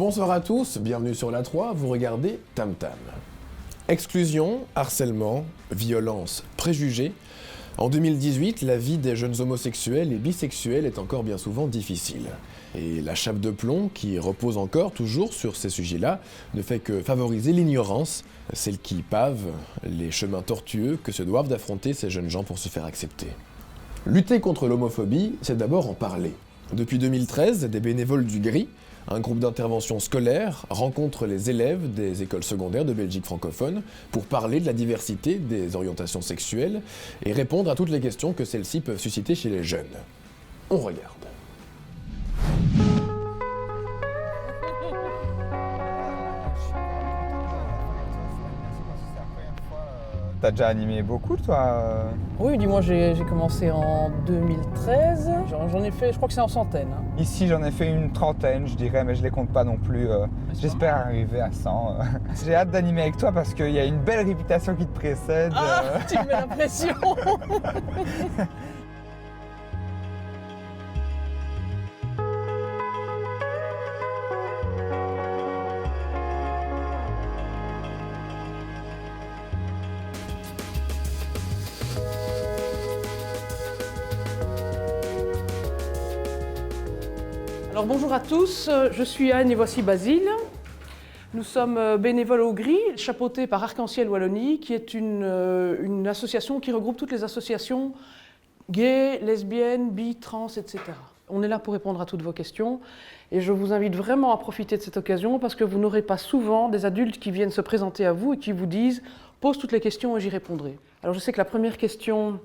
Bonsoir à tous, bienvenue sur la 3, vous regardez Tam Tam. Exclusion, harcèlement, violence, préjugés. En 2018, la vie des jeunes homosexuels et bisexuels est encore bien souvent difficile. Et la chape de plomb, qui repose encore toujours sur ces sujets-là, ne fait que favoriser l'ignorance, celle qui pave les chemins tortueux que se doivent d'affronter ces jeunes gens pour se faire accepter. Lutter contre l'homophobie, c'est d'abord en parler. Depuis 2013, des bénévoles du GRI, un groupe d'intervention scolaire, rencontrent les élèves des écoles secondaires de Belgique francophone pour parler de la diversité des orientations sexuelles et répondre à toutes les questions que celles-ci peuvent susciter chez les jeunes. On regarde. T'as déjà animé beaucoup, toi? Oui, dis-moi, j'ai commencé en 2013. J'en ai fait, je crois que c'est en centaines. Ici, j'en ai fait une trentaine, je dirais, mais je les compte pas non plus. J'espère arriver à 100. J'ai hâte d'animer avec toi parce qu'il y a une belle réputation qui te précède. Ah, tu me mets la pression. Alors bonjour à tous, je suis Anne et voici Basile. Nous sommes bénévoles au GRI, chapeautés par Arc-en-Ciel Wallonie, qui est une association qui regroupe toutes les associations gays, lesbiennes, bi, trans, etc. On est là pour répondre à toutes vos questions et je vous invite vraiment à profiter de cette occasion parce que vous n'aurez pas souvent des adultes qui viennent se présenter à vous et qui vous disent « pose toutes les questions et j'y répondrai ». Alors je sais que la première question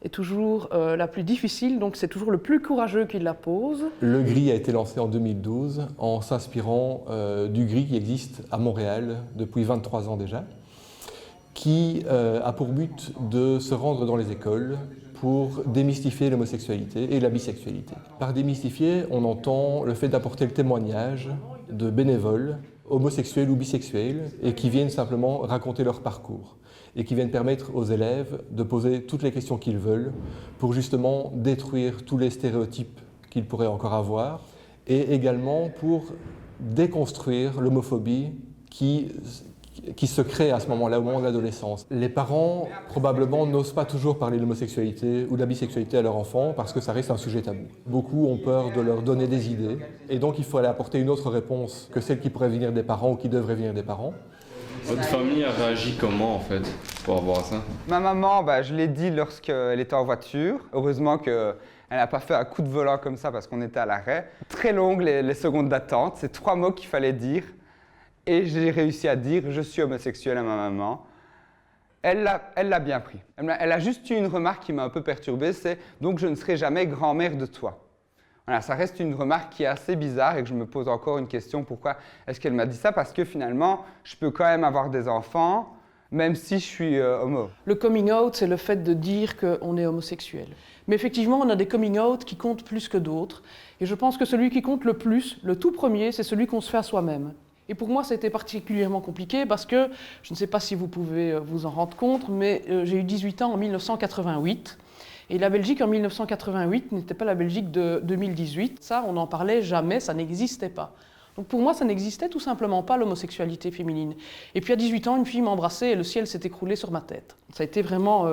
est toujours la plus difficile, donc c'est toujours le plus courageux qui la pose. Le GRI a été lancé en 2012 en s'inspirant du GRI qui existe à Montréal depuis 23 ans déjà, qui a pour but de se rendre dans les écoles pour démystifier l'homosexualité et la bisexualité. Par démystifier, on entend le fait d'apporter le témoignage de bénévoles homosexuels ou bisexuels et qui viennent simplement raconter leur parcours et qui viennent permettre aux élèves de poser toutes les questions qu'ils veulent pour justement détruire tous les stéréotypes qu'ils pourraient encore avoir et également pour déconstruire l'homophobie qui se crée à ce moment-là, au moment de l'adolescence. Les parents, probablement, n'osent pas toujours parler de l'homosexualité ou de la bisexualité à leurs enfants parce que ça reste un sujet tabou. Beaucoup ont peur de leur donner des idées et donc il faut aller apporter une autre réponse que celle qui pourrait venir des parents ou qui devrait venir des parents. Votre famille a réagi comment en fait par rapport à ça? Ma maman, je l'ai dit lorsqu'elle était en voiture. Heureusement qu'elle n'a pas fait un coup de volant comme ça parce qu'on était à l'arrêt. Très longues les secondes d'attente, c'est 3 mots qu'il fallait dire. Et j'ai réussi à dire « je suis homosexuel » à ma maman. Elle l'a bien pris. Elle a juste eu une remarque qui m'a un peu perturbé, c'est « donc je ne serai jamais grand-mère de toi ». Voilà, ça reste une remarque qui est assez bizarre et que je me pose encore une question, pourquoi est-ce qu'elle m'a dit ça? Parce que finalement, je peux quand même avoir des enfants, même si je suis homo. Le coming out, c'est le fait de dire qu'on est homosexuel. Mais effectivement, on a des coming out qui comptent plus que d'autres. Et je pense que celui qui compte le plus, le tout premier, c'est celui qu'on se fait à soi-même. Et pour moi, ça a été particulièrement compliqué parce que, je ne sais pas si vous pouvez vous en rendre compte, mais j'ai eu 18 ans en 1988. Et la Belgique en 1988 n'était pas la Belgique de 2018. Ça, on n'en parlait jamais, ça n'existait pas. Donc pour moi, ça n'existait tout simplement pas, l'homosexualité féminine. Et puis à 18 ans, une fille m'embrassait et le ciel s'est écroulé sur ma tête. Ça a été vraiment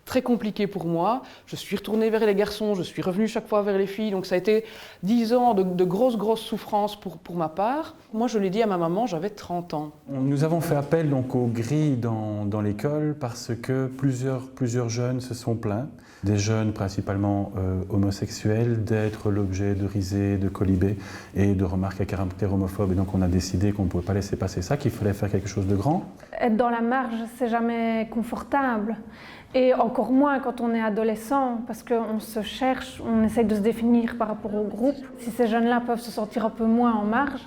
très compliqué pour moi. Je suis retournée vers les garçons, je suis revenue chaque fois vers les filles. Donc ça a été 10 ans de grosses souffrances pour ma part. Moi, je l'ai dit à ma maman, j'avais 30 ans. Nous avons fait appel donc au GRI dans l'école parce que plusieurs jeunes se sont plaints, des jeunes principalement homosexuels, d'être l'objet de risées, de colibés et de remarques à caractère homophobe. Et donc on a décidé qu'on ne pouvait pas laisser passer ça, qu'il fallait faire quelque chose de grand. Être dans la marge, c'est jamais confortable. Et encore moins quand on est adolescent, parce qu'on se cherche, on essaye de se définir par rapport au groupe. Si ces jeunes-là peuvent se sentir un peu moins en marge,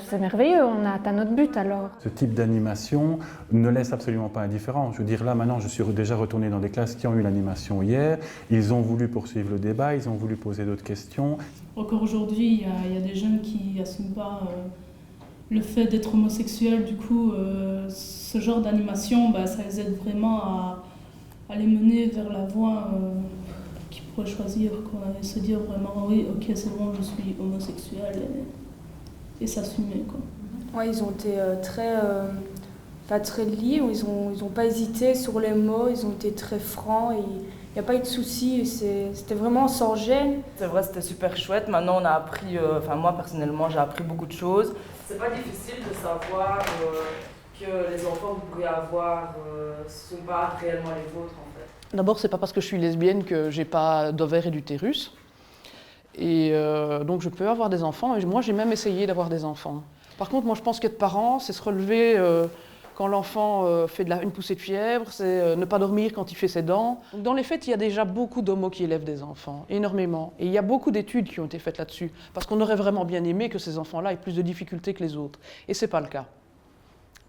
c'est merveilleux, on a atteint notre but alors. Ce type d'animation ne laisse absolument pas indifférent. Je veux dire, là maintenant, je suis déjà retourné dans des classes qui ont eu l'animation hier. Ils ont voulu poursuivre le débat, ils ont voulu poser d'autres questions. Encore aujourd'hui, il y a des jeunes qui n'assument pas le fait d'être homosexuel. Du coup, ce genre d'animation, ça les aide vraiment à les mener vers la voie qu'ils pourraient choisir, quoi, et se dire vraiment oui, ok, c'est bon, je suis homosexuel s'assumer, quoi. Ouais, ils ont été très libres, ils ont pas hésité sur les mots, ils ont été très francs, il n'y a pas eu de soucis, c'était vraiment sans gêne. C'est vrai, c'était super chouette. Maintenant, on a appris, moi personnellement, j'ai appris beaucoup de choses. C'est pas difficile de savoir que les enfants que vous pourriez avoir ne sont pas réellement les vôtres, en fait. D'abord, c'est pas parce que je suis lesbienne que j'ai pas d'ovaire et d'utérus. Et donc je peux avoir des enfants, et moi j'ai même essayé d'avoir des enfants. Par contre, moi je pense qu'être parent, c'est se relever quand l'enfant fait une poussée de fièvre, c'est ne pas dormir quand il fait ses dents. Donc, dans les faits, il y a déjà beaucoup d'homos qui élèvent des enfants, énormément. Et il y a beaucoup d'études qui ont été faites là-dessus, parce qu'on aurait vraiment bien aimé que ces enfants-là aient plus de difficultés que les autres. Et c'est pas le cas.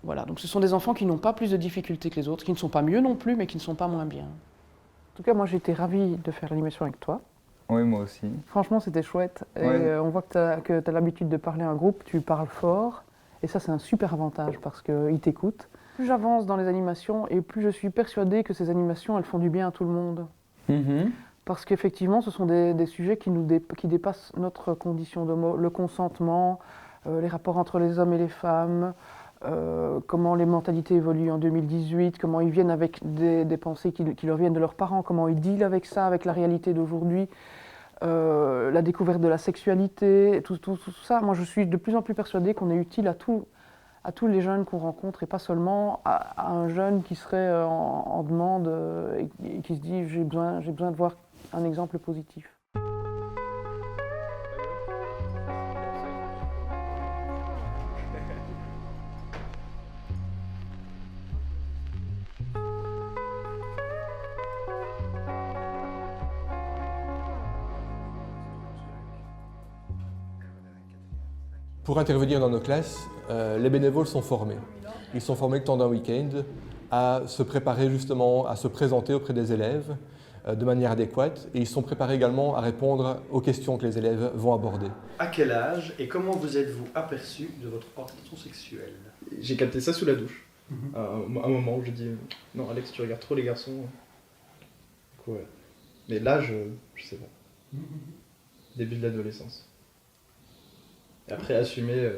Voilà, donc ce sont des enfants qui n'ont pas plus de difficultés que les autres, qui ne sont pas mieux non plus, mais qui ne sont pas moins bien. En tout cas, moi j'ai été ravie de faire l'animation avec toi. Oui, moi aussi. Franchement, c'était chouette. Et Ouais. on voit que tu as l'habitude de parler à un groupe, tu parles fort. Et ça, c'est un super avantage parce qu'ils t'écoutent. Plus j'avance dans les animations et plus je suis persuadée que ces animations, elles font du bien à tout le monde. Parce qu'effectivement, ce sont des sujets qui dépassent notre condition d'homo. Le consentement, les rapports entre les hommes et les femmes, comment les mentalités évoluent en 2018, comment ils viennent avec des pensées qui leur viennent de leurs parents, comment ils dealent avec ça, avec la réalité d'aujourd'hui, la découverte de la sexualité, tout ça. Moi, je suis de plus en plus persuadée qu'on est utile à tous les jeunes qu'on rencontre et pas seulement à un jeune qui serait en demande et qui se dit « j'ai besoin de voir un exemple positif ». Pour intervenir dans nos classes, les bénévoles sont formés. Ils sont formés le temps d'un week-end à se préparer justement, à se présenter auprès des élèves de manière adéquate, et ils sont préparés également à répondre aux questions que les élèves vont aborder. À quel âge et comment vous êtes-vous aperçu de votre orientation sexuelle? J'ai capté ça sous la douche. À un moment où j'ai dit non Alex, tu regardes trop les garçons. Quoi. Mais là je sais pas. Début de l'adolescence. Et après assumé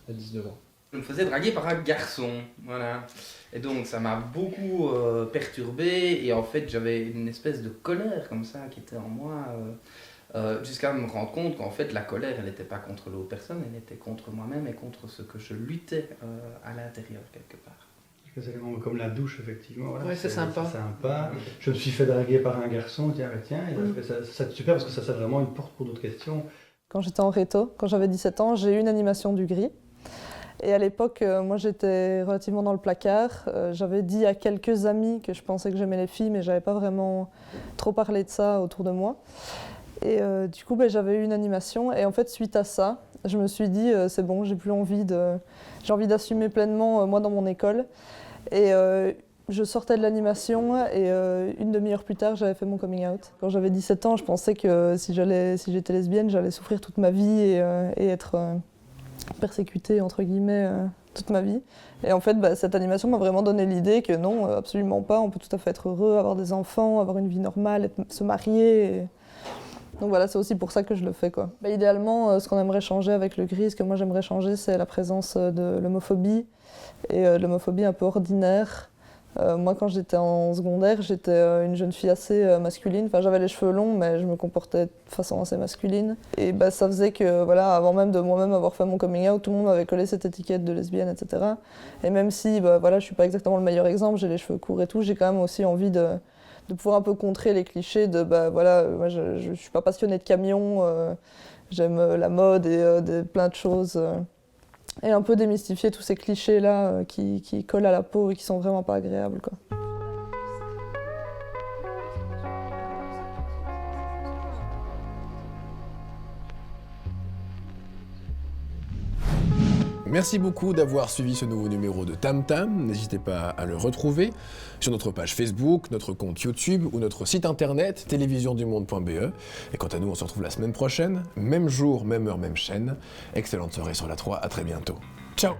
à 19 ans. Je me faisais draguer par un garçon, voilà. Et donc ça m'a beaucoup perturbé, et en fait j'avais une espèce de colère comme ça qui était en moi, jusqu'à me rendre compte qu'en fait la colère elle n'était pas contre l'autre personne, elle était contre moi-même et contre ce que je luttais à l'intérieur quelque part. C'est comme la douche effectivement. Voilà. Ouais, c'est sympa. Je me suis fait draguer par un garçon, tiens, et ça c'est super parce que ça c'est vraiment une porte pour d'autres questions. Quand j'étais en réto, quand j'avais 17 ans, j'ai eu une animation du gris. Et à l'époque, moi j'étais relativement dans le placard. J'avais dit à quelques amis que je pensais que j'aimais les filles, mais j'avais pas vraiment trop parlé de ça autour de moi. Et du coup, j'avais eu une animation. Et en fait, suite à ça, je me suis dit, c'est bon, j'ai envie d'assumer pleinement moi dans mon école. Et je sortais de l'animation et une demi-heure plus tard, j'avais fait mon coming out. Quand j'avais 17 ans, je pensais que si j'étais lesbienne, j'allais souffrir toute ma vie et être persécutée, entre guillemets, toute ma vie. Et en fait, cette animation m'a vraiment donné l'idée que non, absolument pas, on peut tout à fait être heureux, avoir des enfants, avoir une vie normale, se marier. Donc voilà, c'est aussi pour ça que je le fais, quoi. Idéalement, ce qu'on aimerait changer avec le gris, ce que moi j'aimerais changer, c'est la présence de l'homophobie, et de l'homophobie un peu ordinaire. Moi, quand j'étais en secondaire, j'étais une jeune fille assez masculine. Enfin, j'avais les cheveux longs, mais je me comportais de façon assez masculine. Et ça faisait que, voilà, avant même de moi-même avoir fait mon coming out, tout le monde m'avait collé cette étiquette de lesbienne, etc. Et même si, voilà, je suis pas exactement le meilleur exemple, j'ai les cheveux courts et tout, j'ai quand même aussi envie de pouvoir un peu contrer les clichés de, voilà, moi, je suis pas passionnée de camions, j'aime la mode et plein de choses. Et un peu démystifier tous ces clichés-là qui collent à la peau et qui sont vraiment pas agréables, quoi. Merci beaucoup d'avoir suivi ce nouveau numéro de Tam Tam. N'hésitez pas à le retrouver sur notre page Facebook, notre compte YouTube ou notre site internet télévisiondumonde.be. Et quant à nous, on se retrouve la semaine prochaine, même jour, même heure, même chaîne. Excellente soirée sur la 3, à très bientôt. Ciao!